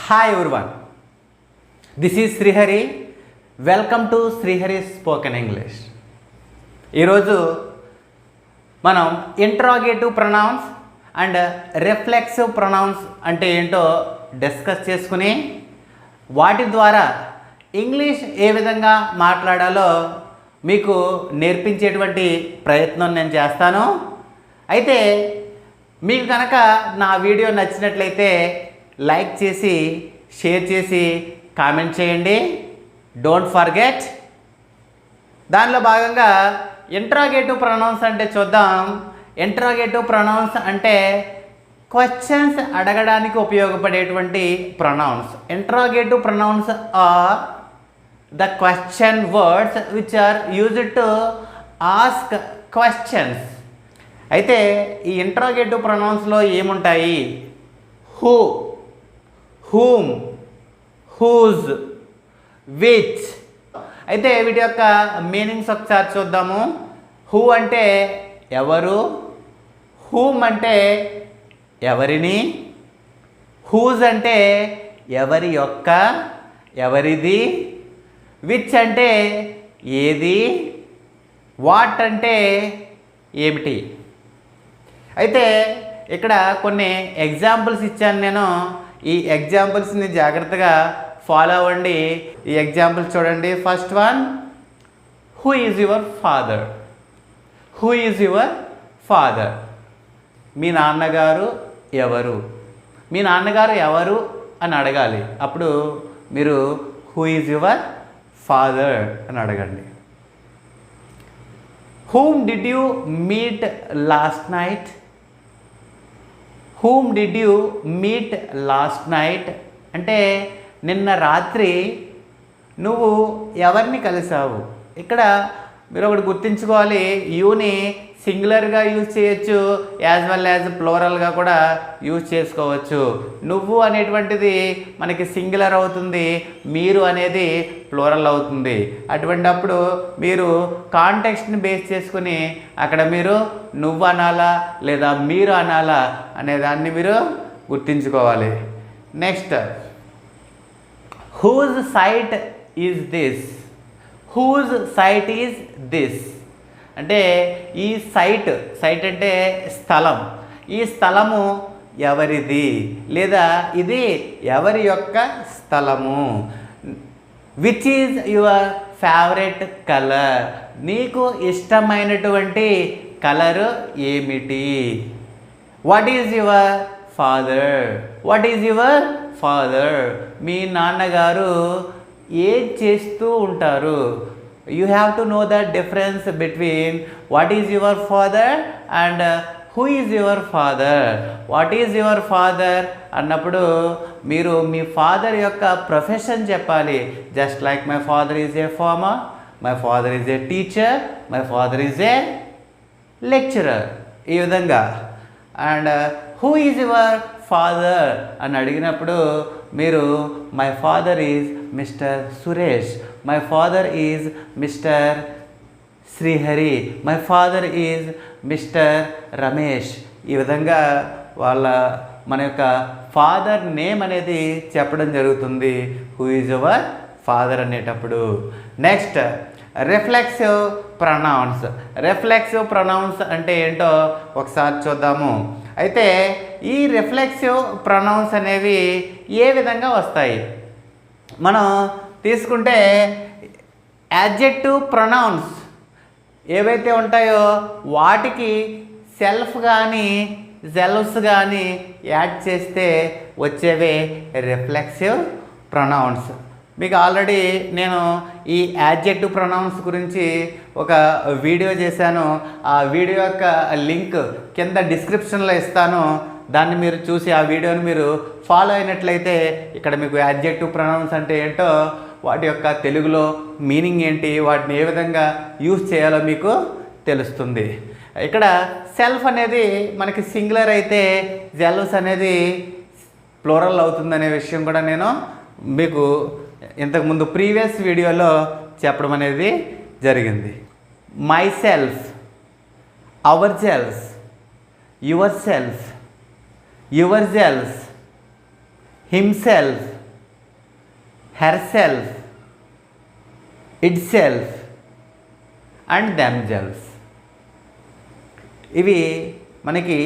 Hi everyone, this is SRIHARI. Welcome to SRIHARI Spoken English. ఈరోజు మనం interrogative pronouns and reflexive pronouns అంటే ఏంటో discuss చేసుకుని వాటి ద్వారా ఇంగ్లీష్ ఏ విధంగా మాట్లాడాలో మీకు నేర్పించేటువంటి ప్రయత్నం నేను చేస్తాను. అయితే మీకు కనుక నా వీడియో నచ్చినట్లయితే లైక్ చేసి షేర్ చేసి కామెంట్ చేయండి. Don't forget. దానిలో భాగంగా ఇంటరాగేటివ్ ప్రొనౌన్స్ అంటే చూద్దాం. ఇంటరాగేటివ్ ప్రొనౌన్స్ అంటే క్వశ్చన్స్ అడగడానికి ఉపయోగపడేటువంటి pronouns. Interrogative pronouns are the question words which are used to ask questions. అయితే ఈ ఇంటరాగేటివ్ ప్రొనౌన్స్లో ఏముంటాయి? Who, whom, whose, which. అయితే వీటి యొక్క మీనింగ్స్ ఒకసారి చూద్దాము. హూ అంటే ఎవరు, whom అంటే ఎవరిని, whose అంటే ఎవరి యొక్క, ఎవరిది, which అంటే ఏది, వాట్ అంటే ఏమిటి. అయితే ఇక్కడ కొన్ని ఎగ్జాంపుల్స్ ఇచ్చాను నేను. ఈ ఎగ్జాంపుల్స్ని జాగ్రత్తగా ఫాలో అవ్వండి. ఈ ఎగ్జాంపుల్స్ చూడండి. First one, who is your father? Who is your father? మీ నాన్నగారు ఎవరు? మీ నాన్నగారు ఎవరు అని అడగాలి. అప్పుడు మీరు హూ ఈజ్ యువర్ ఫాదర్ అని అడగండి. Whom did you meet last night? Whom did you meet last night అంటే నిన్న రాత్రి నువ్వు ఎవరిని కలిసావు. ఇక్కడ మీరు ఒకటి గుర్తుంచుకోవాలి, యూని సింగులర్గా యూజ్ చేయొచ్చు, యాజ్ వెల్ యాజ్ ప్లోరల్గా కూడా యూజ్ చేసుకోవచ్చు. నువ్వు అనేటువంటిది మనకి సింగులర్ అవుతుంది, మీరు అనేది ప్లోరల్ అవుతుంది. అటువంటప్పుడు మీరు కాంటెక్స్ట్ని బేస్ చేసుకుని అక్కడ మీరు నువ్వు అనాలా లేదా మీరు అనాలా అనే దాన్ని మీరు గుర్తుంచుకోవాలి. Next, whose site is this? Whose site is this అంటే ఈ సైట్ అంటే స్థలం, ఈ స్థలము ఎవరిది లేదా ఇది ఎవరి యొక్క స్థలము. Which is your favourite colour? నీకు ఇష్టమైనటువంటి కలరు ఏమిటి? What is your father? What is your father? మీ నాన్నగారు ఏం చేస్తూ ఉంటారు? You have to know the difference between what is your father and who is your father. What is your father అన్నప్పుడు మీరు మీ ఫాదర్ యొక్క ప్రొఫెషన్ చెప్పాలి. Just like my father is a farmer, my father is a teacher, my father is a lecturer. ఈ విధంగా. And who is your father అని అడిగినప్పుడు మీరు my father is mister Suresh, my father is mister Srihari, my father is mister Ramesh. ఈ విధంగా మన యొక్క father name అనేది చెప్పడం జరుగుతుంది హూ ఈజ్ యువర్ ఫాదర్ అనేటప్పుడు. Next, reflexive pronouns. Reflexive pronouns అంటే ఏంటో ఒకసారి చూద్దాము. అయితే ఈ రిఫ్లెక్సివ్ ప్రొనౌన్స్ అనేవి ఏ విధంగా వస్తాయి? మనం తీసుకుంటే యాడ్జెక్టివ్ ప్రొనౌన్స్ ఏవైతే ఉంటాయో వాటికి సెల్ఫ్ కానీ జెల్స్ కానీ యాడ్ చేస్తే వచ్చేవే రిఫ్లెక్సివ్ ప్రొనౌన్స్. మీకు ఆల్రెడీ నేను ఈ యాడ్జెక్టివ్ ప్రొనౌన్స్ గురించి ఒక వీడియో చేశాను. ఆ వీడియో యొక్క లింక్ కింద డిస్క్రిప్షన్లో ఇస్తాను. దాన్ని మీరు చూసి ఆ వీడియోని మీరు ఫాలో అయినట్లయితే ఇక్కడ మీకు యాడ్జెక్టివ్ ప్రొనౌన్స్ అంటే ఏంటో, వాటి యొక్క తెలుగులో మీనింగ్ ఏంటి, వాటిని ఏ విధంగా యూజ్ చేయాలో మీకు తెలుస్తుంది. ఇక్కడ సెల్ఫ్ అనేది మనకి సింగులర్ అయితే జెల్స్ అనేది ప్లోరల్ అవుతుందనే విషయం కూడా నేను మీకు ఇంతకుముందు ప్రీవియస్ వీడియోలో చెప్పడం అనేది జరిగింది. My self, our self, your self, yourself, himself, herself, itself and themselves. ఇవి మనకి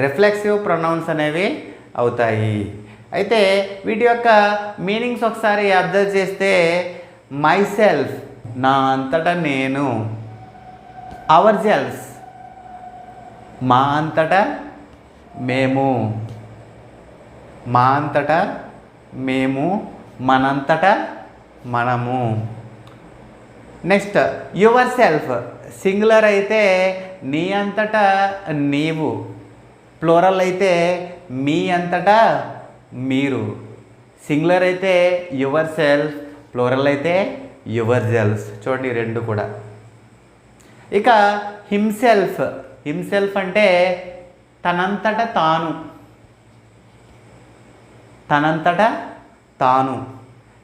రిఫ్లెక్సివ్ ప్రొనౌన్స్ అనేవి అవుతాయి. అయితే వీటి యొక్క మీనింగ్స్ ఒకసారి అబ్జర్వ్ చేస్తే మై సెల్ఫ్ నా అంతటా నేను, అవర్ సెల్ఫ్స్ మా అంతటా మేము, మా అంతటా మేము, మనంతటా మనము. నెక్స్ట్ యువర్ సెల్ఫ్ సింగులర్ అయితే నీ అంతటా నీవు, ప్లూరల్ అయితే మీ అంతటా మీరు. సింగులర్ అయితే యువర్ సెల్ఫ్, ప్లూరల్ అయితే యువర్ సెల్ఫ్స్. చూడండి రెండు కూడా. ఇక హిమ్సెల్ఫ్, హిమ్సెల్ఫ్ అంటే తనంతట తాను, తనంతట తాను.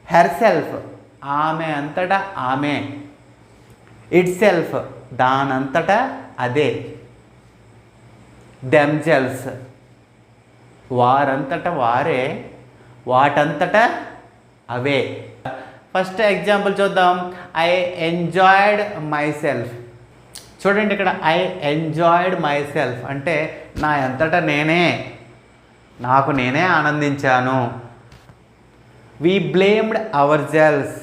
హెర్ సెల్ఫ్ ఆమె అంతటా ఆమె, ఇట్ సెల్ఫ్ దానంతటా అదే, దెమ్సెల్వ్స్ వారంతట వారే, వాటంతటా అవే. ఫస్ట్ ఎగ్జాంపుల్ చూద్దాం. I enjoyed my self. చూడండి ఇక్కడ ఐ ఎంజాయ్డ్ మై సెల్ఫ్ అంటే నా అంతటా నేనే, నాకు నేనే ఆనందించాను. వి బ్లేమ్డ్ అవర్ సెల్వ్స్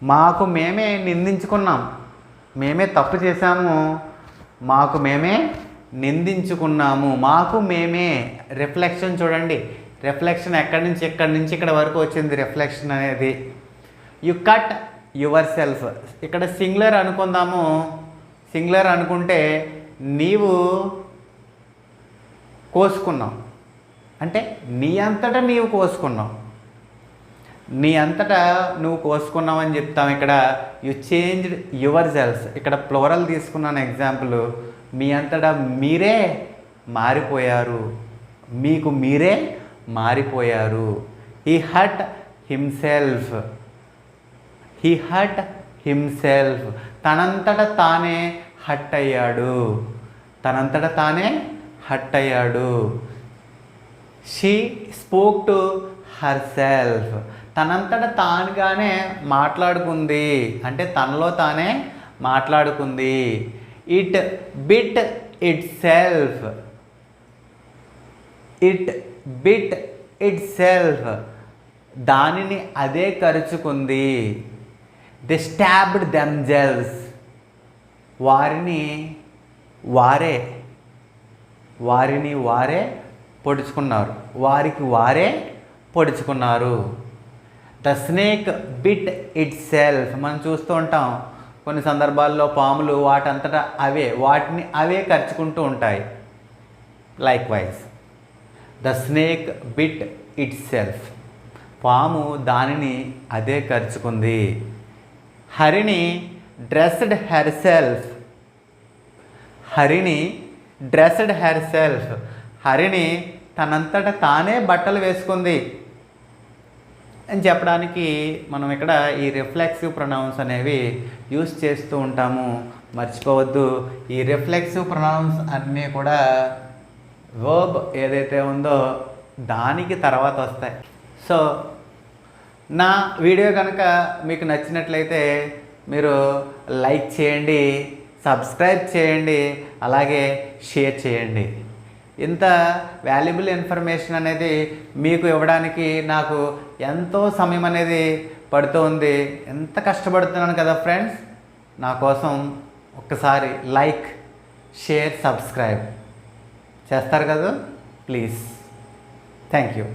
మాకు మేమే నిందించుకున్నాం, మేమే తప్పు చేశాము, మాకు మేమే నిందించుకున్నాము. మాకు మేమే రిఫ్లెక్షన్. చూడండి రిఫ్లెక్షన్ ఎక్కడి నుంచి ఇక్కడ వరకు వచ్చింది రిఫ్లెక్షన్ అనేది. You cut your self. ఇక్కడ సింగులర్ అనుకుందాము. సింగులర్ అనుకుంటే నీవు కోసుకున్నావు అంటే నీ అంతటా నీవు కోసుకున్నావు, నీ అంతటా నువ్వు కోసుకున్నావు అని చెప్తాం. ఇక్కడ యు చేంజ్డ్ యువర్ సెల్ఫ్స్. ఇక్కడ ప్లూరల్ తీసుకున్నాను ఎగ్జాంపుల్. మీ అంతటా మీరే మారిపోయారు, మీకు మీరే మారిపోయారు. He hurt himself, he hurt himself తనంతట తానే హర్ట్ అయ్యాడు, తనంతట తానే హర్ట్ అయ్యాడు. She spoke to herself తనంతట తానుగానే మాట్లాడుకుంది అంటే తనలో తానే మాట్లాడుకుంది. It bit itself, it bit itself దానిని అదే కరుచుకుంది. ది స్టాబ్డ్ దెమ్సెల్వ్స్ వారిని వారే, వారిని వారే పొడుచుకున్నారు, వారికి వారే పొడుచుకున్నారు. The snake bit itself మనం చూస్తూ ఉంటాం కొన్ని సందర్భాల్లో పాములు వాటంతటా అవే వాటిని అవే కరుచుకుంటూ ఉంటాయి. Likewise the snake bit itself పాము దానిని అదే కరుచుకుంది. Harini dressed herself, Harini dressed herself Harini తనంతట తానే బట్టలు వేసుకుంది అని చెప్పడానికి మనం ఇక్కడ ఈ రిఫ్లెక్సివ్ ప్రొనౌన్స్ అనేవి యూస్ చేస్తూ ఉంటాము. మర్చిపోవద్దు ఈ రిఫ్లెక్సివ్ ప్రొనౌన్స్ అన్నీ కూడా వర్బ్ ఏదైతే ఉందో దానికి తర్వాత వస్తాయి. సో నా వీడియో కనుక మీకు నచ్చినట్లయితే మీరు లైక్ చేయండి, సబ్స్క్రైబ్ చేయండి, అలాగే షేర్ చేయండి. ఇంత వాల్యుబుల్ ఇన్ఫర్మేషన్ అనేది మీకు ఇవ్వడానికి నాకు ఎంతో సమయం అనేది పడుతుంది. ఎంత కష్టపడుతున్నాను కదా ఫ్రెండ్స్. నా కోసం ఒక్కసారి లైక్, షేర్, సబ్స్క్రైబ్ చేస్తారు కదా ప్లీజ్. Thank you.